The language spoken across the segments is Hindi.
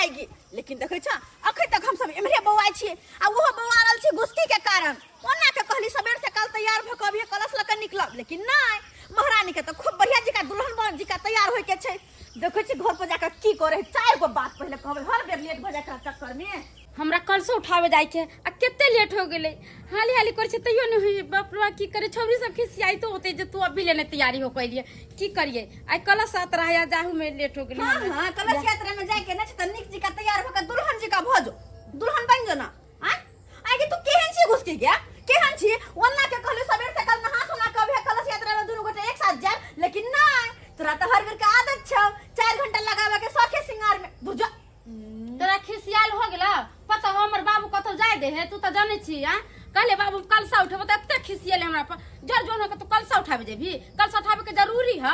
बौआएगी लेकिन देखे छ अखन तक हम सब एमरे बौआइ छी आ वो बौआ रहल छी घुसकी के कारण ओना के कहली सबेर से कल तैयार भ के अभी कलश ल के निकलब लेकिन नहीं महारानी के तो खूब बढ़िया जी का दुल्हन जी का तैयार होय के छै देखे छी घर पर जाकर की करे 4 गो बात पहले कहबे हर बेर लेट भ जाय के चक्कर में हमरा कल से उठावे जाय के आ केते लेट हो गेले हाली हाली करे छै तैयो नहीं होई बाप रे की करे छौरी सब खिसियाई तो होते जे तू अभी लेने तैयारी हो कइलिए की करिए आई कलश यात्रा या जाहू में लेट हो गेले हां कलश यात्रा में जाय के न त निक जी का तैयार भ के दुल्हन जी का भजो दुल्हन बन जो ना आगे तू केहन छी घुसकी गया केहन छी ओन्ना के कहले सबेर से कल नहा सोना कभी कलश यात्रा में दुनु गोटे एक साथ जाए लेकिन नहीं तोरा तो हर बेर के आदत छ 4 घंटा लगावे के सौखे सिंगार में बुझा तोरा खिसियाल हो गेला पता हमर बाबू कतो जाय दे है तू त जाने छी हां कहले बाबू कलसा उठेबो त एते खिसियाले हमरा पर जर जोन हो के तू कलसा उठावे जेबी कलसा उठावे के जरूरी ह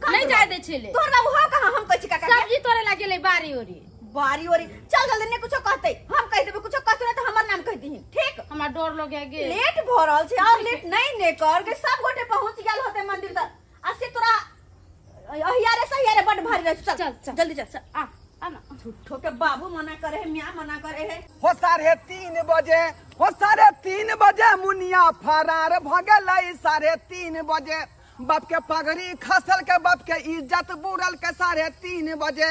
नहीं जाय दे छले तोर बाबू हो कहां हम कहै छी काका सब्जी तोरे लागेले बारी ओरी चल जल्दी ने कुछ कहते हम कह देबे कुछ कहते ना तो हमर नाम कह दीहिन ठीक हमरा डर लगे गे लेट भ रहल छै और लेट नहीं ने कर के सब गोटे पहुंच गेल होते मंदिर तक आ से तोरा अहियारे सहियारे बड़ भारी रह चल चल जल्दी चल आ आना झूठो के बाबू मना करे है मियां मना करे है हो 3:30 बजे मुनिया फरार भ गेलै 3:30 बजे बाप के पगड़ी खसल के बाप के इज्जत बुड़ल के 3:30 बजे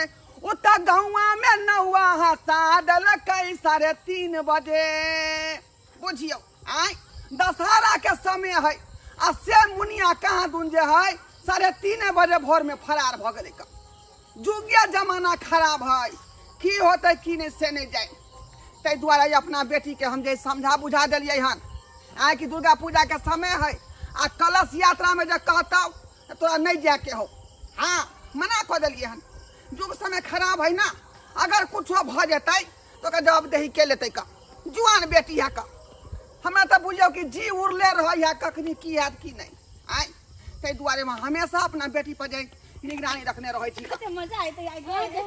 उता गौवा में नौवा हंसा देलकै 3:30 बजे बुझियो आय दशहरा के समय है आ से मुनिया कहाँ दुंजे है 3:30 बजे भोर में फरार भ गेलै का जुगिया जमाना खराब है की होते की नहीं से नहीं जाए तै द्वारा अपना बेटी के हम जे समझा बुझा दिलिए हन आय कि दुर्गा पूजा के समय है आ कलश यात्रा में जे कहता तोरा नहीं जाए के हो हाँ मना कर दिलिए हन जुग समय खराब है ना अगर कुछ भ जेतै तो का जवाबदेही के लेते का जुआन बेटी है का हमरा तो बुझियो कि जी उड़ले रह है कखनी की हैत की नहीं आय तै द्वारे में हमेशा अपना बेटी पर जे निगरानी रखने रहे छी कते मजा आइ त आई गए हे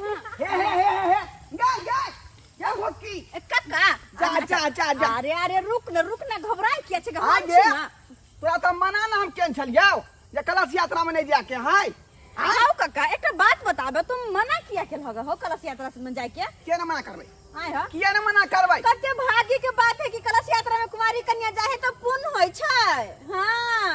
क्या होकी काका जा अरे रुक न घबराए किया छै आ गे तोरा त मना ना हम केन छलियौ जे कलश यात्रा में नहीं जाए के है आओ काका एक बात बताबे तुम मना किया के लगे हो कलश यात्रा में जाए के के न मना करबै आय ह किया न मना करबै कते भाग्य के बात है कि कलश यात्रा में कुमारी कन्या जाए तो पुण्य होय छै हां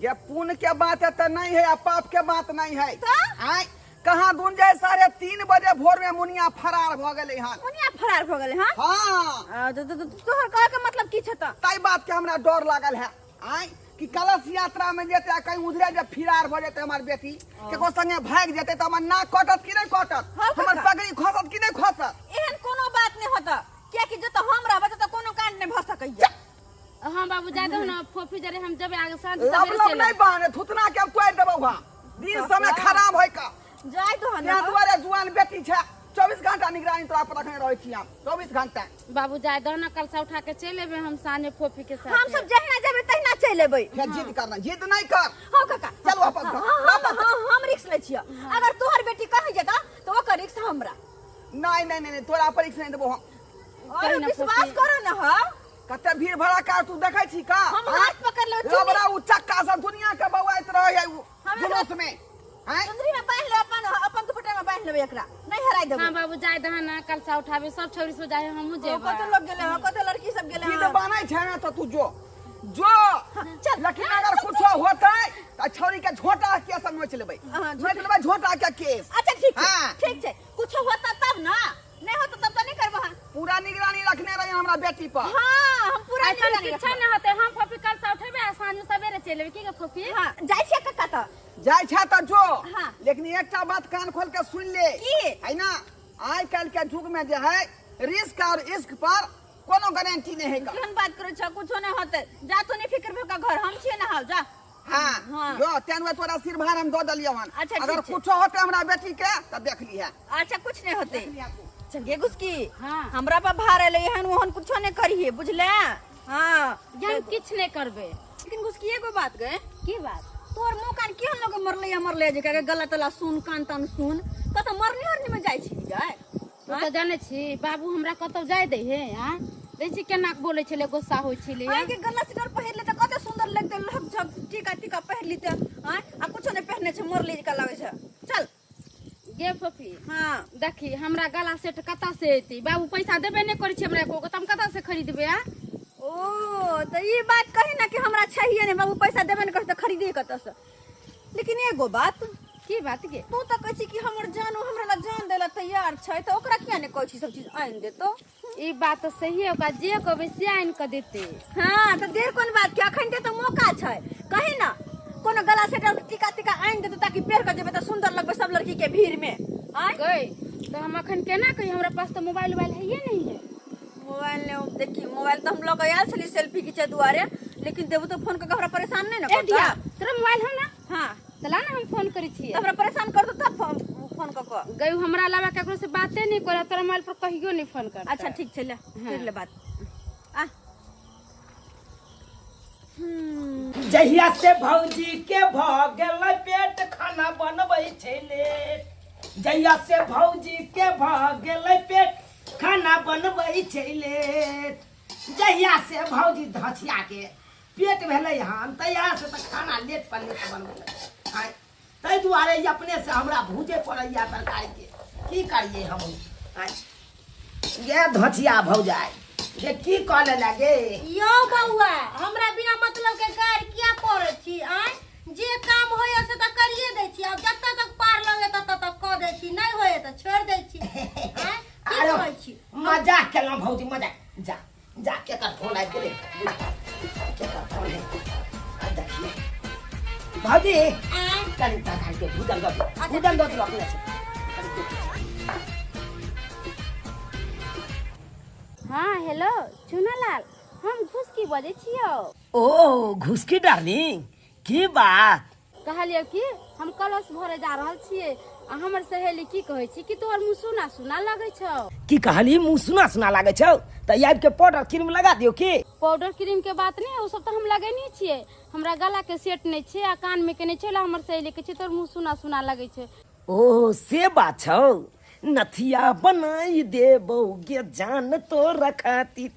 ये पुण्य के बात है तो नहीं है आ पाप के बात नहीं है तो? आय कहाँ गुंजे 3:30 बजे भोर में मुनिया फरार भ गेलै हन मुनिया फरार भ गेलै हां हां तोहर कहे के मतलब की छै त ताई बात के हमरा डर लागल है आय कि कलश यात्रा में जेते कहीं उधरे जब फिरार भ जेते हमर बेटी केको संगे भाग जेते त हमर नाक कटत कि नहीं कटत हमर पगड़ी खसत कि नहीं खसत एहन कोनो बात नहीं होता किया कि जत हम रहबे त कोनो कांड नहीं भ सकैया हां बाबू जा दो ना फोफी जरे हम जब आगे सांझ लब सवेरे लब चले नहीं बाने थुतना के तोड़ देबौ हा दिन समय खराब होय का जाय तो या दुआरे जुआन बेटी छै 24 घंटा निगरानी तोरा पर रखने रहै छी हम 24 घंटा बाबू जाए दो ना कल से उठा के चले लेबे हम साने फोफी के साथ हम सब जहिना जेबे तहिना चल लेबै फिर जिद करना जिद नहीं कर हां काका चल वापस घर वापस हम रिस्क ले छियै अगर तोहर बेटी कहि जेता तो ओकर रिस्क हमरा नहीं तोरा पर रिस्क नहीं देबो हम और विश्वास करो न हो कते भीड़ भड़ा का तू देखै छी का हम हाथ पकड़ ले लबड़ा उ चक्का से दुनिया के बौआइत रहै है जुलूस में हैं चंद्री में बांध ले अपन दुपट्टा में बांध लेबे एकरा नहीं हराई देबो हां बाबू जाए दो ना कल से उठावे सब छोरी सो जाए हमहु जेबे कते लोग गेले हो कते लड़की सब गेले जिद हो बनै छै ना तो तू जो चल लेकिन अगर कुछ होतै त छोरी के झोटा केस नोच लेबै नोच लेबै झोटा के केस अच्छा ठीक छै कुछ होता तब ना नहीं होता तब तो नहीं करबो पूरा निगरानी रखने रही हमरा बेटी पर हां हम पूरा ऐसा निगरानी किछ न होते हम फोफी कल से उठेबे आ सांझ सवेरे चले लेबे की गे फोफी हां जाय छै काका त जाय छै त जो हाँ। लेकिन एकटा बात कान खोल के सुन ले की है ना आइ काल के युग में जे है रिस्क और इश्क पर कोनो गारंटी नहीं है केहन बात करै छ कुछो नहीं होते जा तो नहीं फिक्र भे का घर हम छिए ना हाल जा हाँ जो तेनवे तोरा सिर भार हम दो दलियो हन अच्छा, अगर ठीक छै। कुछ होते हमरा बेटी के त देख लिया अच्छा कुछ नहीं होते चलिए गुस्की हाँ। हमरा पर भार एले हन ओहन कुछो नहीं करिए बुझले हां हम किछ नहीं करबे लेकिन गुस्की एगो बात गए की बात तोर मुंह कान केहन लोग मरले जे के गलत ला सुन कान तन सुन कत मरनी हरनी में जाय छी गए तू तो जाने छी बाबू हमरा कतौ जाय दे हे हां देखी केना बोले छले गुस्सा होय छले आइ के गला सिटर पहिर ले त कते सुंदर लगते लग झक टीका टीका पहिर लीते हां आ कुछो नहीं पहने छ मरले का लागे छ चल ये फफी हाँ देखी हमरा गला सेट कता से एती बाबू पैसा देबे नहीं करै छै हमरा को त हम कता से खरीदबे आ ओ तो ये बात कही ना कि हमरा चाहिए नहीं बाबू पैसा देबे नहीं करते खरीदे कत से लेकिन एगो बात की बात के तू तो कहै छी कि हमर जान हमरा ला जान देला तैयार छै तो ओकरा किया नहीं कहै छी सब चीज आइन दे तो ई बात तो सही है ओका जे कहबे से आइन क देते हाँ तो देर कोन बात के अखन ते तो मौका छै कही ना कोनो गला सेट टीका टीका आइन दे ताकि पेड़ कर जेबे त सुंदर लगबे सब लड़की के भीड़ में आय गई तो हम अखन केना कही हमरा पास तो मोबाइल है ये नहीं है मोबाइल ने देखी मोबाइल तो हम लोग आयल छली सेल्फी खींचे दुआरे लेकिन देबू तो फोन के हमरा परेशान नहीं ना ए दिया करता तोरा मोबाइल हम ना हां चला ना हम फोन करै छियै हमरा परेशान कर दो तब फोन क गई हमरा अलावा केकरो से बाते नहीं करे तोरा मोबाइल पर कहियो नहीं फोन कर अच्छा ठीक छै ले कर ले बात आ जहिया से भौजी के भ गेल पेट खाना बनबै छै लेट जहिया से भौजी के भ गेल पेट खाना बनबै छै लेट जहिया से भौजी धछिया के पेट भेलै हन तहिया से तऽ खाना लेट पर लेट बनबै आय ताहि दुआरे ई अपने से हमरा भूजे पड़ैया तरकारी के की करिए हम आय ये धछिया भौजाई ये की कहले लागे यो बउआ हमरा बिना मतलब के गाड़ किया करे छी आय जे काम होय से त करिए दै छी अब जत्ता तक पार लगे तत्ता तक क दै छी नहीं होय त छोड़ दै छी आय की अरे कहै छी मजाक केलहुँ भौजी मजाक जा जा के कर फोन आबि गेलै के कर फोन है आ देखिए भौजी आय कनी तरकारी के भूजन दो अपने से कनी देखिए। हाँ हेलो चुनालाल हम घुस की बजे छियो ओ घुस की डार्लिंग की बात कहलियो कि हम कलश भरे जा रहल छियै आ हमर सहेली की कहै छी कि तोहर मुंह सुना सुना लगै छौ की कहली मुंह सुना सुना लागे छौ त आबि के पाउडर क्रीम लगा दियो की पाउडर क्रीम के बात नहीं है, उ सब तो हम लगेनी छियै हमरा गला के सेट नहीं छै आ कान में के नहीं छै हमर सहेली के छै तोहर मुंह सुना सुना लगै छै ओ से बात छौ नथिया बनाई देबोगे जान तो रखाती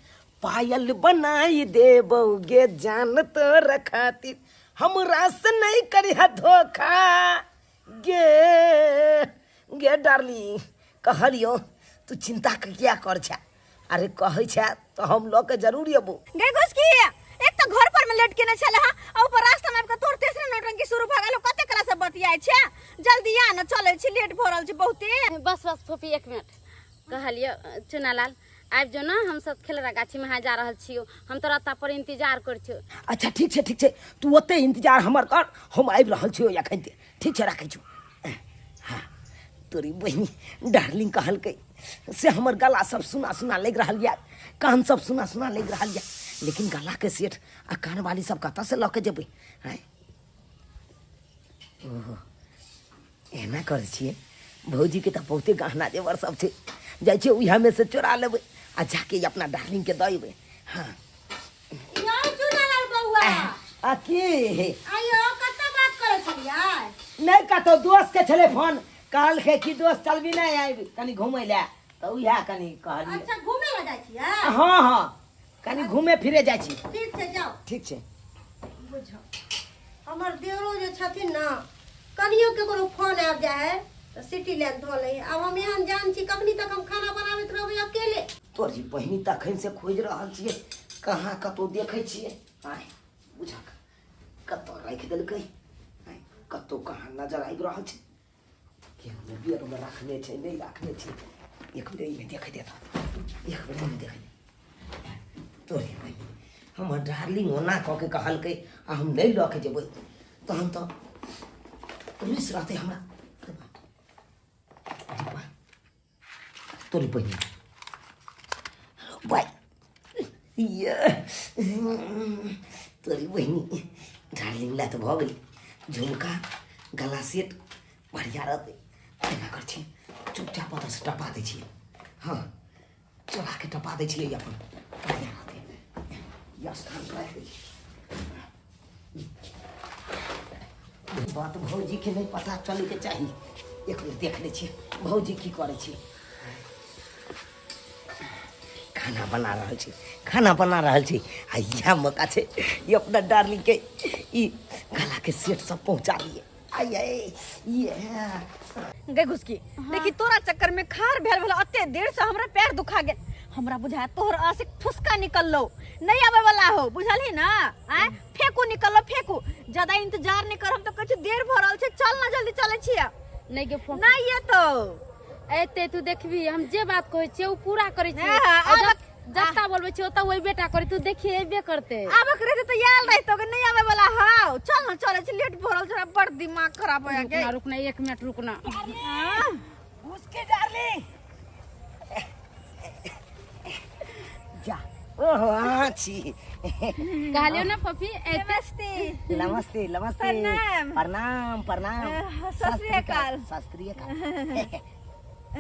पायल बनाई देबोगे जान तो रखाती हमरा से नहीं करी है धोखा गे गे डार्लिंग कहलियो तू चिंता के क्या कर छा अरे कहै छा तो हम लोग के जरूर अबो गई घुस की एक तो घर पर में लट के न चले हां और ऊपर रास्ता में आपका तोर तीसरे नौटंकी शुरू भ गेलो कते कला से बतियाय छे जल्दी आ न चले छी लेट भ रहल छै बहुते बस बस फोफी एक मिनट कहलियो चुनालाल आबि जो ना हम सब खेलरा गाछी में जा रहल छियो हम तोरा ता पर इंतजार कर छियो अच्छा ठीक छै तू ओते इंतजार हमर कर हम आबि रहल छियो एखन ठीक छै राखै छु हाँ तोरी बहिनी डार्लिंग कहलकै से हमर गला सब सुना सुना लग रहल या कान सब सुना सुना लग रहल या लेकिन गला के सेठ आ कान वाली सब कतऽ से लऽ के जेबै हैं ओहो एना करै छियै भौजी के तऽ बहुते गहना जेवर सब छै जाइ छियै उएह में से चोरा लेबै आ जाके अपना डार्लिंग के दऽ अयबै हाँ यो चुनालाल बउआ आ की आयो कत्ता बात करे छलियै नहीं कतौ दोस्त के छले फोन कहल के कि दोस्त चलबी नहीं आबी कनी घूमै ले तो उहे कनी कहलिए अच्छा घूमे ला जाइ छियै हाँ हाँ कनी घूमे फिरे जाइ छी ठीक छै जाओ ठीक छै बुझो हमर देवरो जे छथिन ना कनियो केकरो फोन आबि जाइ है तो सिटी लैंड धो ले अब हम यहाँ जान छी कखनी तक हम खाना बनाबैत रहबै अकेले तोरी बहिनी तखन से खोज रहल छियै कहाँ कतौ देखै छियै आय बुझा कतौ राखि देलकै आय कतौ कहाँ नजर आबि रहल छै के हम बियर में रखने छै नहीं रखने छै एक बेर में देखे देता एक बेर में देखे तोरी बहिनी हमर डार्लिंग ओना कह के कहलकै आ हम नहीं लऽ के जेबै तहन तऽ पुलिस रहतै हमरा तोरी बहिनी बाय ये तोरी बहिनी डार्लिंग ला तऽ भऽ गेलै झुमका गला सेट बढ़िया रहतै एना कर छी चुपचाप ओतऽ से टपा दै छियै हाँ चोरा के टपा दै छियै अपन बढ़िया रहतै यस स्थान पर राखि दै छियै बात भौजी के नहीं पता चले के चाही एक बेर देख ले छियै भौजी की करे छी खाना बना रहल छी आ यहाँ मौका छै ये अपना डार्लिंग के ई गला के सेट सब पहुँचा दिए गे घुसकी देखी तोरा चक्कर में खार भेल भेल अते देर से हमरा पैर दुखा गेल हमरा बुझाय तोहर आशिक फुसका निकललो नहीं आवे वाला हो बुझलही ना आय फेंकू निकललो फेंकू ज्यादा इंतजार नहीं करम तो कुछ देर भरल छे चल ना जल्दी चले छिया नहीं गे फोन नहीं ये तो एते तू देखबी हम जे बात कहै छियै उ पूरा करै छी हाँ, जत्ता बोलबै छी ओता वही बेटा करे तू देखी एबे करते आब करे तो याल रही तो नहीं आवे वाला हां चल ना चले छी लेट भरल छे बड़ दिमाग खराब हो गया रुकना 1 मिनट रुकना उसके डार्लिंग जा ओहो आची कहलियो ना पपी एते नमस्ते नमस्ते प्रणाम। प्रणाम प्रणाम सत श्री अकाल। सत श्री अकाल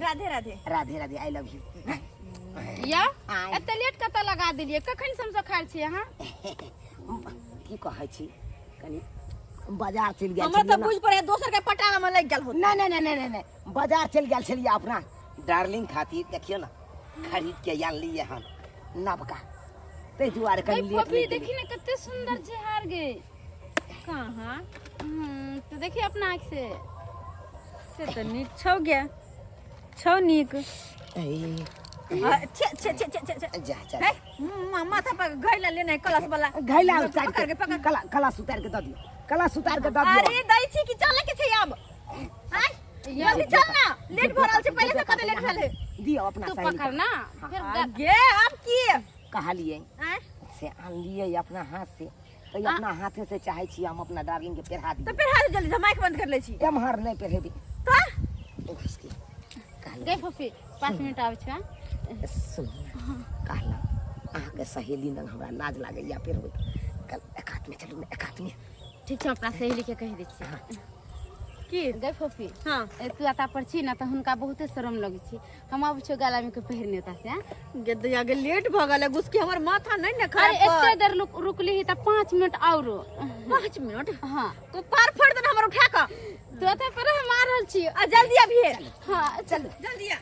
Radhe Radhe Radhe Radhe I love you या आय। एते लेट कत लगा देलिए कखन समझ खार छी अहाँ की कहै छी कनी बाजार चल गेल हमरा तो बुझ पड़े दोसर के पटावा में लग गेल हो नहीं बाजार चल गेल छलिए अपना डार्लिंग खातिर देखियो ना खरीद के आन लिए हन नबका ते दुआरे कनी लेट पपी नहीं देखी ना कितने सुंदर छे हार गे कहां तो देखी अपना आँख से तो नीक छौ गे छौ नीक ए, छे छे छे छे छे जा जा है माथा पर घैला लेना है कलश वाला घैला उतार पकड़ के के पकड़ कला उतार के द दियो कला उतार के द दियो अरे दै छी कि चले के छै अब हैं जल्दी चल ना लेट भरल छै पहले से कते लेट भेल है दियो अपना तू सही पकड़ ना फिर गे अब की कहलिए हैं से आन लिए अपना हाथ से तो अपना हाथे से चाहे छी हम अपना डार्लिंग के पहरा तो दी फिर हाथ जल्दी से माइक बंद कर ले छी एमहर नहीं पहरेबी तो उसकी गई पपी 5 मिनट आवे छै सुन कहला अहाँ के सहेली न हमरा लाज लागैया फिर कल एक हाथ में चलू एक हाथ में ठीक छै अपना सहेली के कह दै छी की गई पपी हां तू आता पर छी ना तो हुनका बहुते शरम लगे छी हम आब छो गाला में के पहिरने ता से गे दया गे लेट भ गेल घुसकी हमर माथा नहीं न खा अरे एते देर रुकली ही त 5 मिनट और 5 मिनट हां तो पार फोड़ दे हमर उठा के तो एते पर मार रहल छी आ जल्दी अभी हां चल जल्दी आ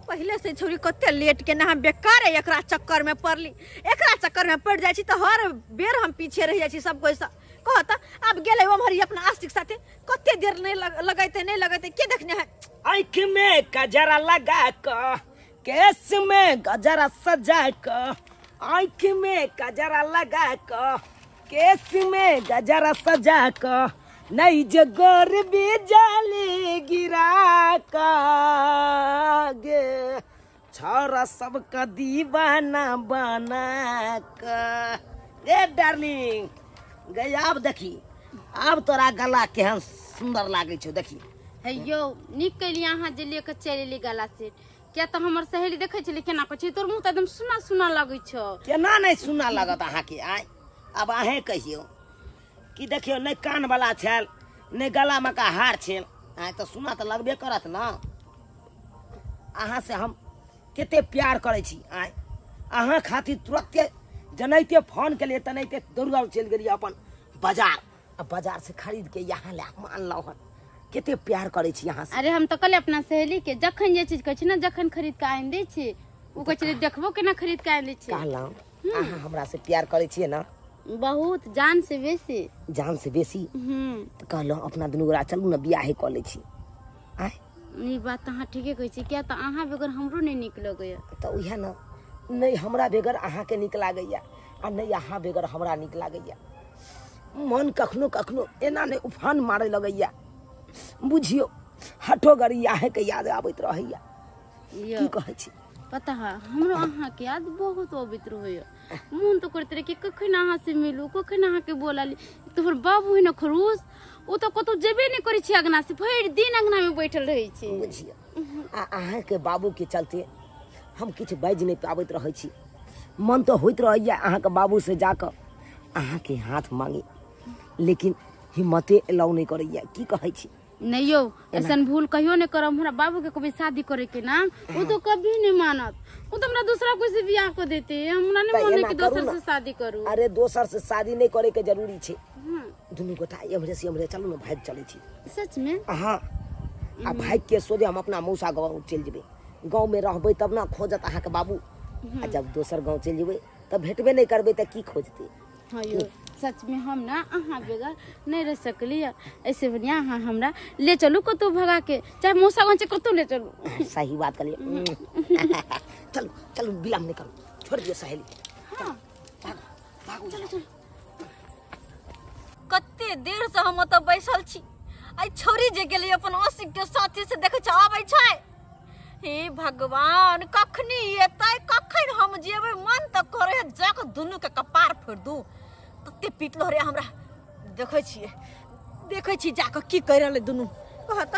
पहले से छोरी कते लेट के ना हम बेकार है एकरा चक्कर में पड़ली एकरा चक्कर में पड़ जाय छी तो हर बेर हम पीछे रह जाय छी सब कोई सा कहता अब गेले ओमहरी अपना आशिक साथे कते देर नहीं लगते के देखने है आँख में गजरा लगा क केस में गजरा सजा क आँख में गजरा लगा क केस में गजरा सजा क नहीं जगोर भी जाली गिरा का गे छोरा सबका दीवाना बना का ए डार्लिंग गई अब देखी अब तोरा गला केहन सुंदर लागे छौ देखी हे यो निक कैली अहाँ जे लेके चलेली गला से क्या तो हमर सहेली देखे छली केना कहै छी तोर मुंह त एकदम सुना सुना लागै छौ केना नहीं सुना लगत अहाँ के आय अब अहें कहियो कि देखियो नहीं कान वाला छल नहीं गला में का हार छल आय तो सुना तो लगबे करत ना अहाँ से हम केते प्यार करे छी आय अहाँ खातिर तुरंते जनैते फोन के लिए तनैते दौड़ल चल गेली अपन बाजार अब बाजार से खरीद के यहाँ ले मान लो हन केते प्यार करे छी अहाँ से अरे हम तो कल अपना सहेली के जखन जे चीज कहै छी ना जखन खरीद के आइन दै छी उ कहै छी देखबो केना खरीद के आइन दै छी कहलौं अहाँ हमरा से प्यार करे छियै ना बहुत जान से बेसी जान से बेसी तो कहलौं अपना दुनू गोरा चलू ना बियाह कऽ लै छी आय ई बात अहाँ ठीके कहै छी किया तो अहाँ बगैर हमरो नहीं नीक लगैया तो उहे ना नहीं हमरा बेगर अहाँ के नीक लागैया आ नहीं अहाँ बेगर हमरा नीक लागैया मन कखनो कखनो एना नहीं उफान मारे लगैया बुझियो हठो गरी अहाँ के याद आबैत रहैया की कहै छी पता है हमरो अहाँ के याद बहुत पवित्र होय मन तो करते रहे कि कखन अहाँ से मिलू कखन अहाँ के बोलाली तोहर बाबू है ना खरूस वो तो कतो जेबे नहीं करै छी अगना से भरि दिन अगना में बैठल रहै छी बुझियो आ अहाँ के बाबू के चलते हम किछ बाज नहीं पाबैत रहै छी मन तो होइत रहैया अहाँ के बाबू से जाकर अहाँ के हाथ मांगी लेकिन हिम्मते अलाउ नहीं करैया की कहै छी नहीं यो ऐसा भूल कहियो नहीं करम हमरा बाबू के कभी शादी करे के नाम वो तो कभी नहीं मानत वो तो हमरा दूसरा कोई से बियाह कर देते हमरा नहीं माने कि दोसर से शादी करू अरे दोसर से शादी नहीं करे के जरूरी छे दुनू गोटा एमरे से एमरे चलू ना भाग चले छी सच में हां आ भाग के सोजे हम अपना मौसा गांव चल जेबे गांव में रहबे तब ना खोजत अहाँ के बाबू आ जब दोसर गांव चल जेबे तब भेटबे नहीं करबे त की खोजते हां यो सच में हम ना अहाँ बगैर नहीं रह सकली ऐसे बढ़िया अहाँ हमरा ले चलू कतौ भगा के चाहे मौसा वहाँ कतौ ले चलू। सही बात करिए। चलो चलो विलम्ब नहीं करो, छोड़ दिए सहेली। हाँ चलो चलो। कते देर से हम ओतऽ बैसल छी, आई छोरी जे गेली अपन आशिक के साथी से देखे छ आबै छै। हे भगवान कखनी एतै कखन हम जेबै, मन त करे जाक दुनू के कपार फोड़ दू। तते पीटलो रे हमरा, देखै छी जाक की कर रहले दुनू। कहत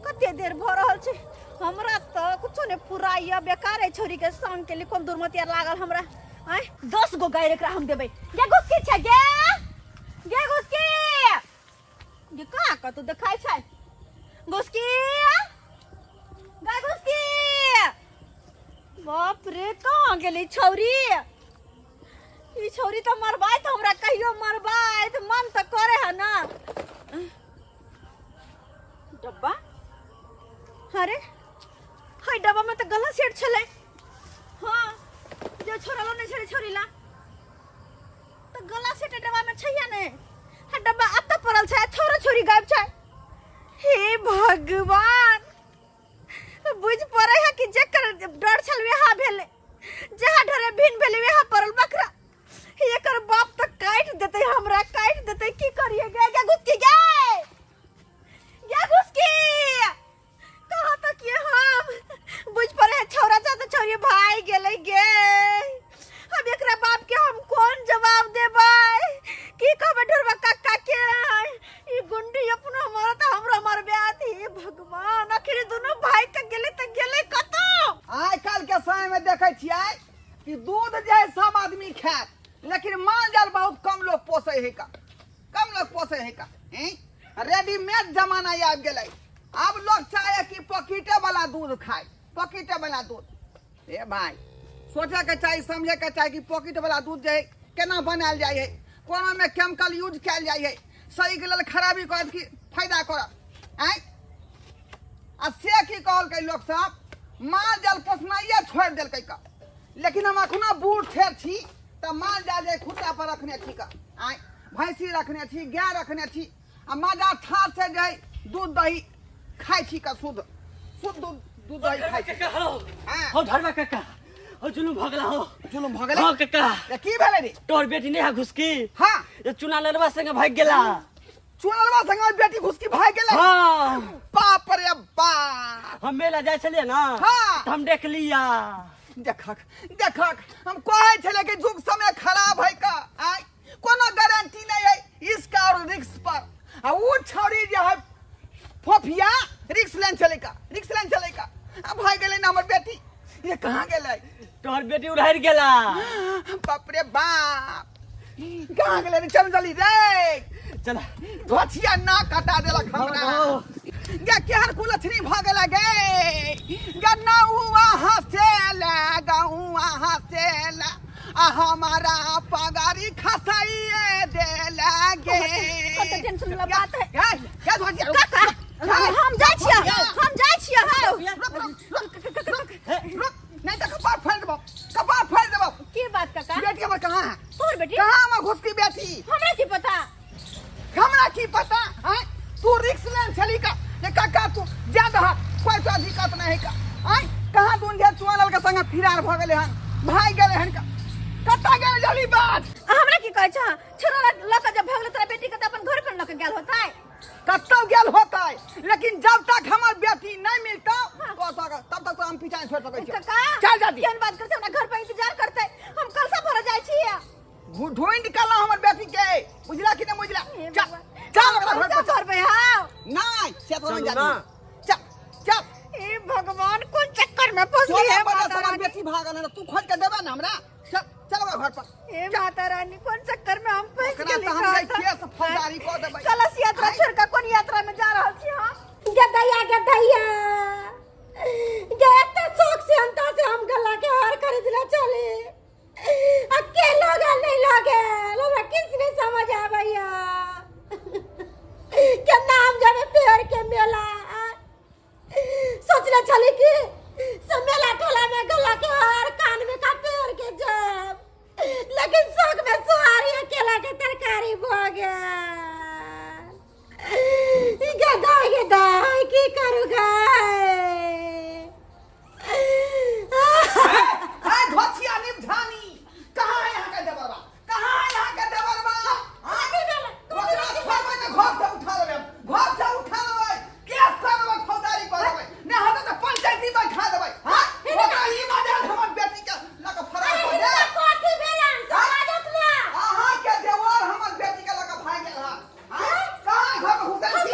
कते देर भ रहल छै, हमरा त कुछो ने पुराइया बेकार है छोरी के संग के लिए कोन दुर्मतिया लागल हमरा। आय 10 गो गाय एकरा हम देबै। गे गुस्की छै गे गुस्की, ये कहाँ का तू देखाई छै गुस्की, गे गुस्की। बाप रे कहाँ गेली छौरी, ई छौरी तो मरबाई त हमरा कहियो मरबाई त मन त करे है ना। डब्बा, अरे हाय डब्बा में तो गला सेट छले। हाँ जो छोरा ने छड़े छोरी ला तो गला सेट डब्बा में छैया ने, हा डब्बा अत पड़ल छै, छोरा छोरी गायब छै। हे भगवान बुझ पड़े है कि जेकर डर छल वेहा भेले, जहाँ डरे भिन भेले वेहा पड़ल बकरा। एकर बाप तो काट देते, हमरा काट देते, की करिए गे गुस्की गे गुस्की। कहाँ तक ये हम बुझ पड़े है छोरा चा तो छोरी भाई गेले गे। अब एकरा बाप के हम कौन जवाब देबै, की कहबे ढोरबा काका के ई गुंडी अपना हमारा तो हमरा मरबे आती। भगवान आखिर दोनों भाई के गेले कतो। आइ काल के समय में देखे छियै कि दूध जे है सब आदमी खात, लेकिन माल जाल बहुत कम लोग पोसे है का, कम लोग पोसे है का। रेडीमेड जमाना आबि गेलै, अब लोग चाहे कि पॉकेटे वाला दूध खाए, पॉकेटे वाला दूध। ए भाई सोचे के चाहिए, समझे के चाहिए कि पॉकेट वाला दूध जो है केना बनायल जाय है, कोनो में केमिकल यूज कैल जाय है, सही के लेल खराबी करत कि फायदा करत। आय आ से की कहल के लोग सब माल जाल पोसनाइए छोड़ देलकै का। लेकिन हम अखना बूढ़ ठेर छी त माल जाल जे खुट्टा पर रखने छी का। आय भैंसी रखने छी, गाय रखने छी, आ मजा ठार से जे दूध दही खाइ छी का, शुद्ध दूध दही खाइ छी। हो धरबा काका, हो जुलुम भगला हो, जुलुम भ गेलै। हो काका ये की भेलै रे? तोर बेटी नहीं है घुसकी, हाँ ये चुना लड़वा संग भाग गेला। चुनलवा संग बेटी घुसकी भाग गेलै। हाँ बाप रे बाप। हम मेला जाय छलिए ना, हाँ। तो हम देख लिया। देखक हम कहै छले कि जुग समय खराब है का। आय कोनो गारंटी नहीं है इसका और रिक्स पर। आ वो छौरी जे है फोफिया रिक्स लेन चले का, अब भाग गेलै ना हमर बेटी। ये कहाँ गेलै? तोहर बेटी उड़ार गेला। बाप रे बाप, कहाँ गेलै रे? चल जल्दी रे, चला धोतिया ना कटा देलक हमरा। गे केहन कुलथनी भ गेला गे, गन्ना हुआ हसेला गहुआ हसेला, आ हमारा पगारी खसाइए देला गे। कते टेंशन वाला बात है क्या धोतिया काका। हम जाइ छियै हां रुक, नहीं तो कपार फाड़ देबो। की बात काका? बेटी हमर कहाँ है? तोर बेटी कहाँ हमर घुसकी बेटी? हमरा की पता, हमरा की पता है? तू रिक्स लेन चली का, ये काका तू ज्यादा कोई तो दिक्कत नहीं है का। आय कहाँ दून जे चुनल के संग फिरार भ गेले हन, भाग गेले हन का। कत्ता गेले जल्दी बात। हमरा की कहै छ? छोरा लक जब भगले तोरा बेटी के त अपन घर पर लक गेल होतै। कत्ता गेल होतै, लेकिन जब तक हमर बेटी नहीं मिलतौ तब तक तो हम पीछा नहीं छोड़ सकै छी। काका चल जल्दी। केहन बात करते, हमरा घर पर इंतजार करते, हम कल से भर जाइ छी। ढूंढ निकालना हमर बेटी के, बुझला कि नहीं बुझला? चल चल ओकरा घर पर चल। घर पे हां नहीं से तो नहीं चल ना। जाती। चल ए भगवान कोन चक्कर में फंस गई सोना है बड़ा माता सामान रानी। बेटी भागल है, तू खोज के देबा ना हमरा। चल ओकरा घर पर। ए माता रानी कोन चक्कर में हम फंस ओकरा गेली। तो हम जाई छियै से फौजदारी कऽ देबै। कलश यात्रा छोड़ के कोन यात्रा में जा रहल छी हां? गदैया गए तो शौक से अंता से हम गला के हार खरीद ले चले। अकेले लोग नहीं लोगे लोग किस नहीं समझ आ भैया के नाम जब पेड़ के मेला सोच ले चली कि सब मेला टोला में गला के हार कान में का पेड़ के जब, लेकिन शौक में सुहारी अकेला के तरकारी धोतिया निमझानी कहाँ है यहाँ का देवरबा? कहाँ है यहाँ का देवरबा? ओकरा छोड़बै ने घर से उठा लेबै, घर से उठा लेबै, केस करबै, फौजदारी करबै, ने होतै त पंचायती में खा देबै। हां ओकरा ई बाजे हमर बेटी के लग फरार हो जाए। अहाँ के देवर हमर बेटी के लग भाग गेल हा। हां कहाँ घर में घुसल छी?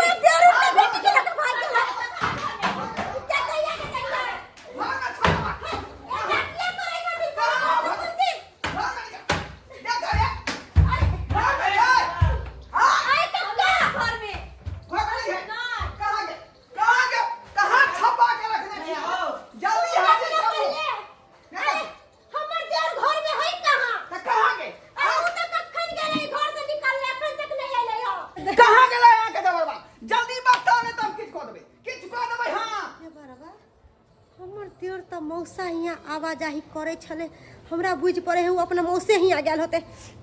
मौसा हियाँ आवाजाही करे छले, हमरा बुझ पड़े है वो अपना मौसे हियाँ गेल होते।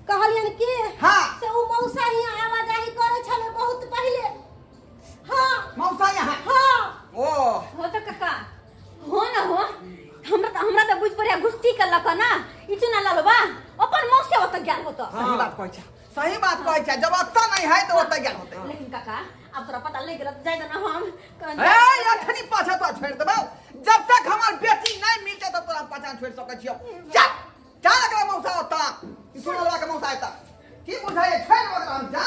कहलियन कि हाँ। से वो मौसा हियाँ आवाजाही करे छले बहुत पहले। हाँ मौसा यहाँ। हाँ ओ हो तो काका हो ना हो, हमरा तो बुझ पड़े गुस्ती करलक ना, ई चुना ललबा अपन मौसे होत गेल होत। सही बात कहै छै, सही बात कहै छै। जब अत्ता नहीं है तो ओतै गेल होतै। लेकिन काका अब तोरा पता लग गेल जाय ना हम ए अखनी पाछा तो छोड़ देबौ। जब तक हमर बेटी नहीं मिलते तब तोरा पाछा छोड़ सकै छियौ। चल चल एकरा मौसा होता ई सुनलवा के मौसा एता की बुझाय छोड़ ओकरा हम जा।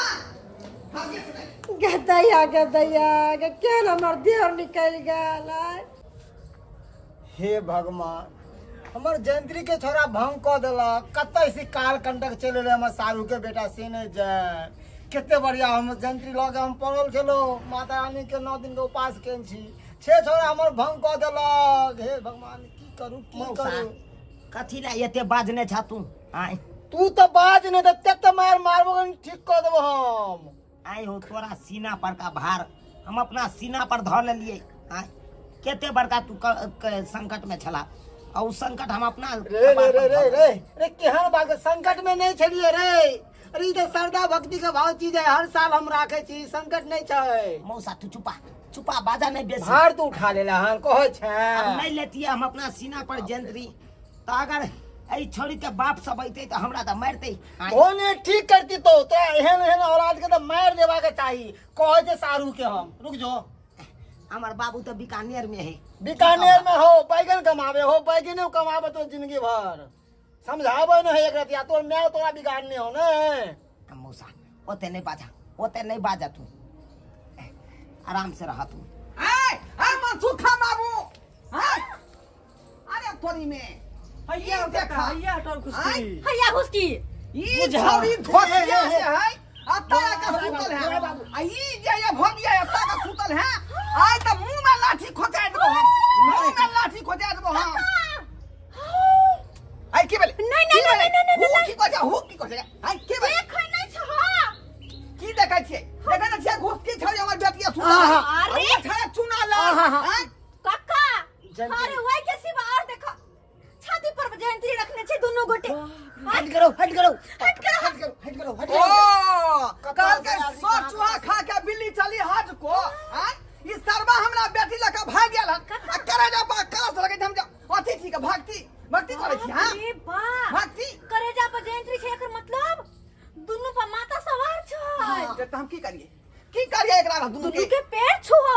भाग्य से नहीं गदैया के केन हमर देह निकल गेल। हे भगवान, हमर जयंत्री के छोरा भंग क देलक। कतै से काल कंडक चले रहे हमर सारू के बेटा से नहीं जाए। केते बढ़िया हम जयंत्री लगे हम पड़ल छलो, माता रानी के 9 दिन के उपास केन छी। छे छोरा हमर भंग क देलक। हे भगवान की करू की करू? कथी ला एते बाजने छ तू? आय तू तो बाज नहीं देते तो मार मारबो ठीक कर देबो हम। आय हो तोरा सीना पर का भार हम अपना सीना पर धर ले लिए। आय केते बड़का तू संकट में छला और उस संकट हम अपना रे रे रे रे रे रे केहन बात के संकट में नहीं छलिए रे। अरे ई तो श्रद्धा भक्ति के भाव चीज है, हर साल हम राखे छी, संकट नहीं छै। मौसा तू चुपा चुपा बाजा नहीं बेसी। भार तू उठा लेला हन कहै छै। अब नहीं लेती हम अपना सीना पर जंतरी तो अगर ऐ छोरी के बाप सब अइते तो हमरा तो मारते। ओने ठीक करती तो एहन एहन औलाद के तो मार देवा के चाहिए। कहै छै सारू के हम रुक जो। हमार बाबू तो बीकानेर में है। बीकानेर में हो बैगन कमावे हो, बैगन कमावे तो जिंदगी भर समझावे न है एक रतिया। तोर मैं तोरा बिगाड़ने हो ने। मौसा ओते नहीं बाजा, ओते नहीं बाजा तू, आराम से रहा तू। ए मन सुखा बाबू। हां अरे तोरी में हैया देखा हैया टोल खुशी हैया घुसकी ई छोरी धोतिया से है अत्ता का सुतल है। आ ई जे ये भगिया अत्ता का सुतल है। आय त मुंह में लाठी खोजा देबो हम, मुंह में लाठी खोजा देबो हम। आय की बेले नहीं की खोजा हो की खोजा। आय की बेले देखै नै छ की देखै छियै? देखै न छियै घुसकी छोरी हमर बेटिया सुतल है। अरे छाया चुना ला। हां काका अरे वही के सिवा और देखो छाती पर जयंती रखने छे दोनों गोटे। हट करो हट करो हट करो हट करो हट करो हट ओ करो। कल के सो चूहा खा के बिल्ली चली हज को। हां ई सरबा हमरा बेटी लका भाग गेल हन। आ करे जा बा कलस लगे हम जा अथी थी के भागती भक्ति करे छी। हां अरे वाह भक्ति करेजा पर जयंती छे एकर मतलब दुनु पर माता सवार छै। जे त हम की करिए एकरा दुनु दुनु के पैर छुओ।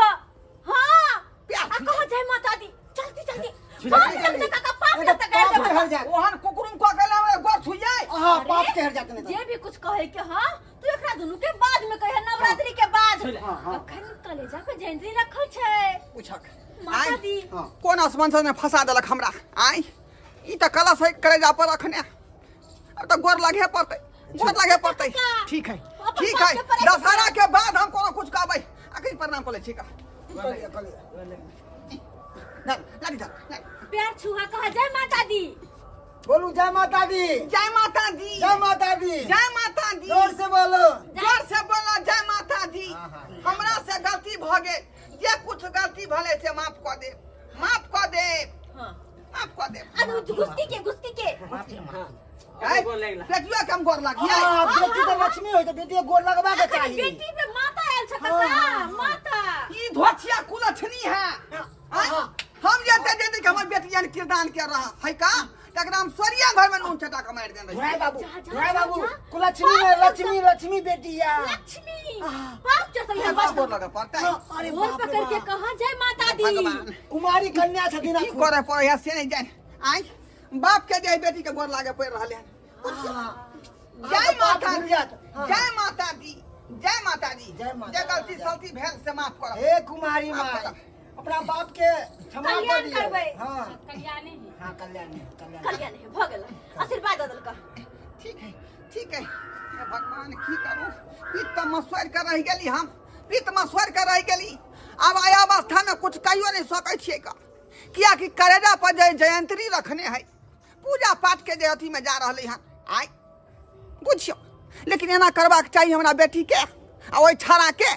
हां पैर आ छुओ। कहो जय माता दी जल्दी जल्दी जल्दी, जल्दी जल्दी। काका पाप अरे लगता कर पाप दे। हट जा। ओहन कुकुरुम को कहला में गोर छुइए। हां पाप के हट जाते नहीं। जे भी कुछ कहे के हां तू एकरा दुनु के बाद में कहे नवरात्रि के बाद। अखन कलेजा पे जयंती रखल छै। पूछक माता दी कोन आसमान से फंसा देलक हमरा। आय ई त कलश है करेजा पर रखने। अब त गोर लागे पड़तै, गोर लागे पड़तै। ठीक है ठीक है दशहरा के बाद हम कोनो कुछ कहबै। अखनी प्रणाम कर ले ठीक है। लग जा पैर छुआ कहा जय माता दी। बोलू जय माता दी जय माता दी जय माता दी जय माता दी। जोर से बोलो जोर से बोलो जय माता दी। हमरा से गलती भ गेल, जे कुछ गलती भले से माफ कर दे, माफ कर दे। हां माफ कर दे। अनु गुस्ती के बेटिया कम गोर लागी। बेटी तो लक्ष्मी हो तो बेटी गोर लगवा के चाहिए। बेटी पे माता आयल छका माता ई धोछिया कुलछनी है हम जेते कि हमर बेटिया ने किरदान के रहा है का तकरा हम सरिया घर में नून छटा के मार देन रही धुराई बाबू कुलछनी में लक्ष्मी बेटिया लक्ष्मी बाप चसल है बात बोल लगा पड़ता है अरे बोल बाप रे पकड़ के बाप। कहां जय माता दी भगवान कुमारी कन्या छथिन की करे पड़े है से नहीं जाने आई बाप के जे बेटी के गोर लागे पड़ रहले हैं जय माता दी जय माता दी जय माता दी जय माता जे गलती सलती भेल से माफ करो हे कुमारी माई अपना बाप के क्षमा कर कल्याण दिए करबै। हां कल्याणी ही हां कल्याणी कल्याण है भ गेल आशीर्वाद दल का ठीक है हे भगवान की करू पित मसवर कर रह गेली हम पित मसवर कर रह गेली अब आया अवस्था में कुछ कहियो नहीं सकै छियै का किया कि करेजा पर जे जयंती रखने है पूजा पाठ के जे अथी में जा रहले हन आइ बुझियो लेकिन एना करबाक चाहिए हमरा बेटी के आ ओइ छाड़ा के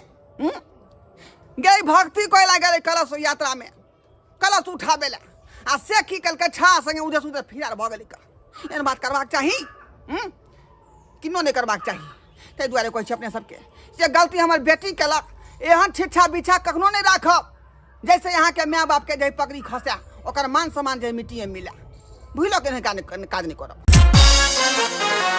गई भक्ति कोइला गेले कलश यात्रा में कलश उठाबे ला आ से की कल के छा संगे उधर उधर फिरार भ गेली का एहन बात करबाक चाही किनो नहीं करबाक चाही ताहि दुआरे कहै छी अपने सबके से गलती हमर बेटी केलक एहन शिक्षा बिछा कखनो नहीं राखब जैसे यहाँ के माय बाप के जे पगड़ी खसा ओकर मान सम्मान जे मिट्टी में मिला भूलो के काज नहीं करब